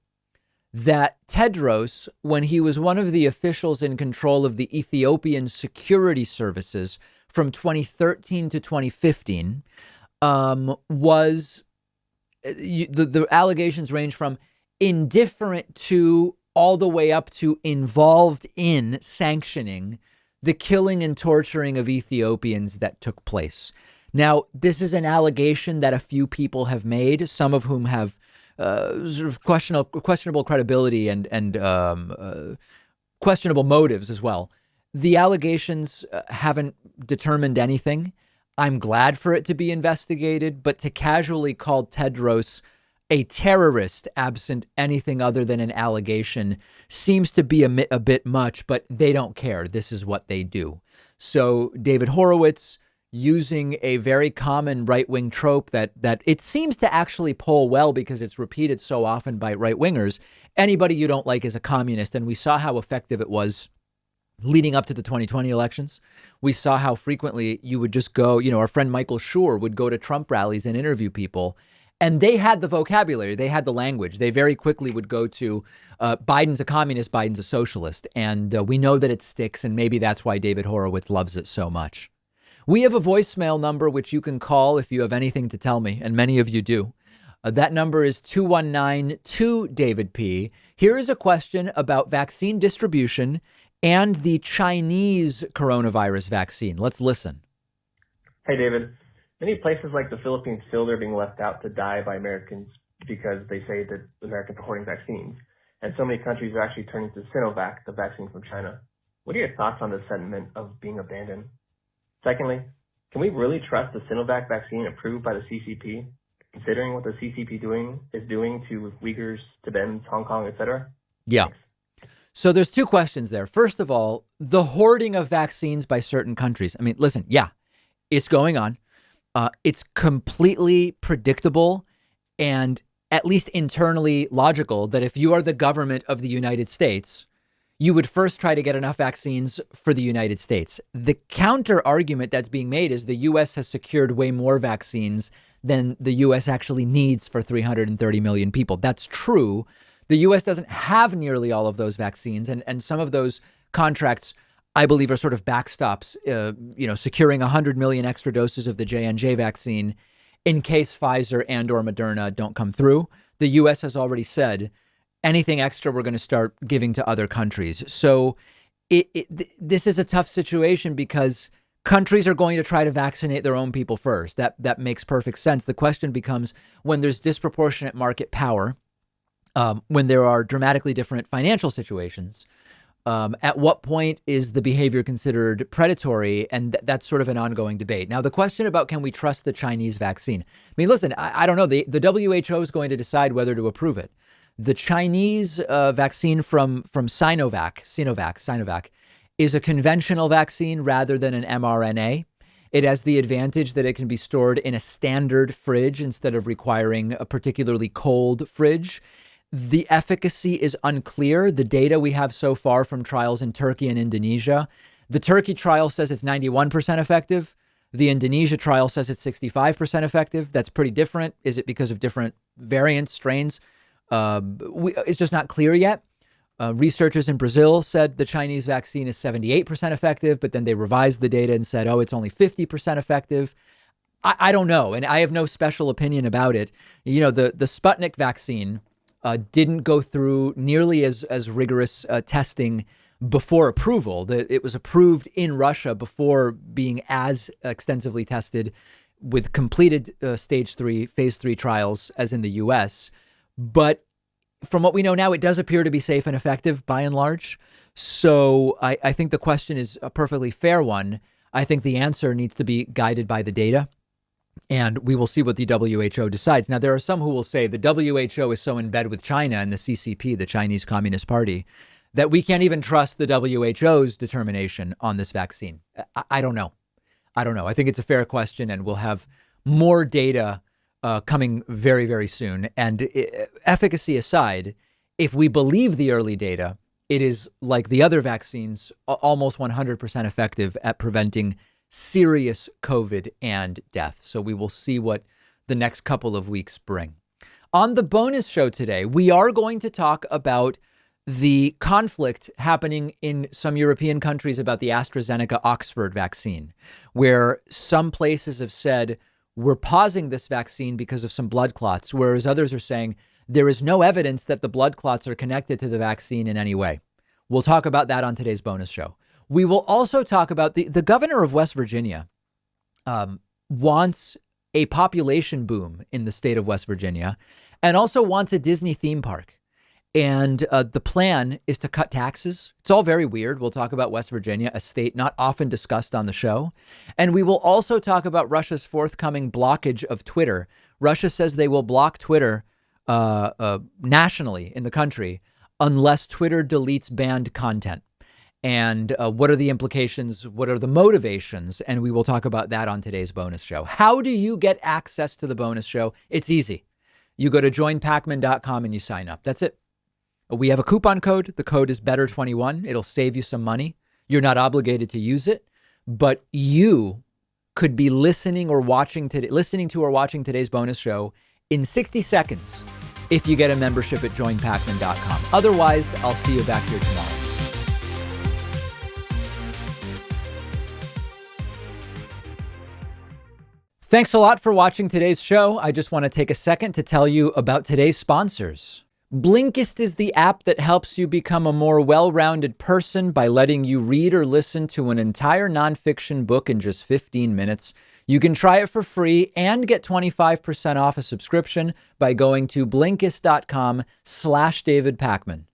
that Tedros, when he was one of the officials in control of the Ethiopian security services from 2013 to 2015, was the allegations range from indifferent to all the way up to involved in sanctioning the killing and torturing of Ethiopians that took place. Now, this is an allegation that a few people have made, some of whom have sort of questionable credibility and questionable motives as well. The allegations haven't determined anything. I'm glad for it to be investigated, but to casually call Tedros a terrorist absent anything other than an allegation seems to be a bit much, but they don't care. This is what they do. So David Horowitz, using a very common right-wing trope that it seems to actually poll well because it's repeated so often by right-wingers. Anybody you don't like is a communist. And we saw how effective it was leading up to the 2020 elections. We saw how frequently you would just go, our friend Michael Schur would go to Trump rallies and interview people. And they had the vocabulary, they had the language. They very quickly would go to Biden's a communist, Biden's a socialist. And we know that it sticks. And maybe that's why David Horowitz loves it so much. We have a voicemail number which you can call if you have anything to tell me, and many of you do. That number is 219-2-DAVID-P. Here is a question about vaccine distribution and the Chinese coronavirus vaccine. Let's listen. Hey, David. Many places like the Philippines still are being left out to die by Americans because they say that Americans are hoarding vaccines. And so many countries are actually turning to Sinovac, the vaccine from China. What are your thoughts on the sentiment of being abandoned? Secondly, can we really trust the Sinovac vaccine approved by the CCP, considering what the CCP is doing to Uyghurs, Tibetans, Hong Kong, etc.? Yeah. So there's two questions there. First of all, the hoarding of vaccines by certain countries. I mean, listen, yeah, it's going on. It's completely predictable and at least internally logical that if you are the government of the United States, you would first try to get enough vaccines for the United States. The counter argument that's being made is the U.S. has secured way more vaccines than the U.S. actually needs for 330 million people. That's true. The U.S. doesn't have nearly all of those vaccines. And some of those contracts, I believe, are sort of backstops, securing 100 million extra doses of the J&J vaccine in case Pfizer and or Moderna don't come through. The U.S. has already said anything extra we're going to start giving to other countries. So this is a tough situation because countries are going to try to vaccinate their own people first. That makes perfect sense. The question becomes when there's disproportionate market power when there are dramatically different financial situations. At what point is the behavior considered predatory? And that's sort of an ongoing debate. Now, the question about can we trust the Chinese vaccine? I mean, listen, I don't know. The WHO is going to decide whether to approve it. The Chinese vaccine from Sinovac is a conventional vaccine rather than an mRNA. It has the advantage that it can be stored in a standard fridge instead of requiring a particularly cold fridge. The efficacy is unclear. The data we have so far from trials in Turkey and Indonesia, the Turkey trial says it's 91% effective. The Indonesia trial says it's 65% effective. That's pretty different. Is it because of different variants, strains? It's just not clear yet. Researchers in Brazil said the Chinese vaccine is 78% effective, but then they revised the data and said, oh, it's only 50% effective. I don't know. And I have no special opinion about it. You know, the Sputnik vaccine didn't go through nearly as rigorous testing before approval. It was approved in Russia before being as extensively tested with completed phase 3 trials as in the US. But from what we know now, it does appear to be safe and effective by and large. So I think the question is a perfectly fair one. I think the answer needs to be guided by the data. And we will see what the WHO decides. Now, there are some who will say the WHO is so in bed with China and the CCP, the Chinese Communist Party, that we can't even trust the WHO's determination on this vaccine. I don't know. I think it's a fair question, and we'll have more data coming very, very soon. And efficacy aside, if we believe the early data, it is like the other vaccines, almost 100% effective at preventing serious COVID and death. So we will see what the next couple of weeks bring. On the bonus show today, we are going to talk about the conflict happening in some European countries about the AstraZeneca Oxford vaccine, where some places have said we're pausing this vaccine because of some blood clots, whereas others are saying there is no evidence that the blood clots are connected to the vaccine in any way. We'll talk about that on today's bonus show. We will also talk about the governor of West Virginia wants a population boom in the state of West Virginia and also wants a Disney theme park. And the plan is to cut taxes. It's all very weird. We'll talk about West Virginia, a state not often discussed on the show. And we will also talk about Russia's forthcoming blockage of Twitter. Russia says they will block Twitter nationally in the country unless Twitter deletes banned content. And what are the implications? What are the motivations? And we will talk about that on today's bonus show. How do you get access to the bonus show? It's easy. You go to joinpakman.com and you sign up. That's it. We have a coupon code. The code is BETTER21. It'll save you some money. You're not obligated to use it, but you could be listening to or watching today's bonus show in 60 seconds if you get a membership at joinpakman.com. Otherwise, I'll see you back here tomorrow. Thanks a lot for watching today's show. I just want to take a second to tell you about today's sponsors. Blinkist is the app that helps you become a more well-rounded person by letting you read or listen to an entire nonfiction book in just 15 minutes. You can try it for free and get 25% off a subscription by going to Blinkist.com/David Pakman.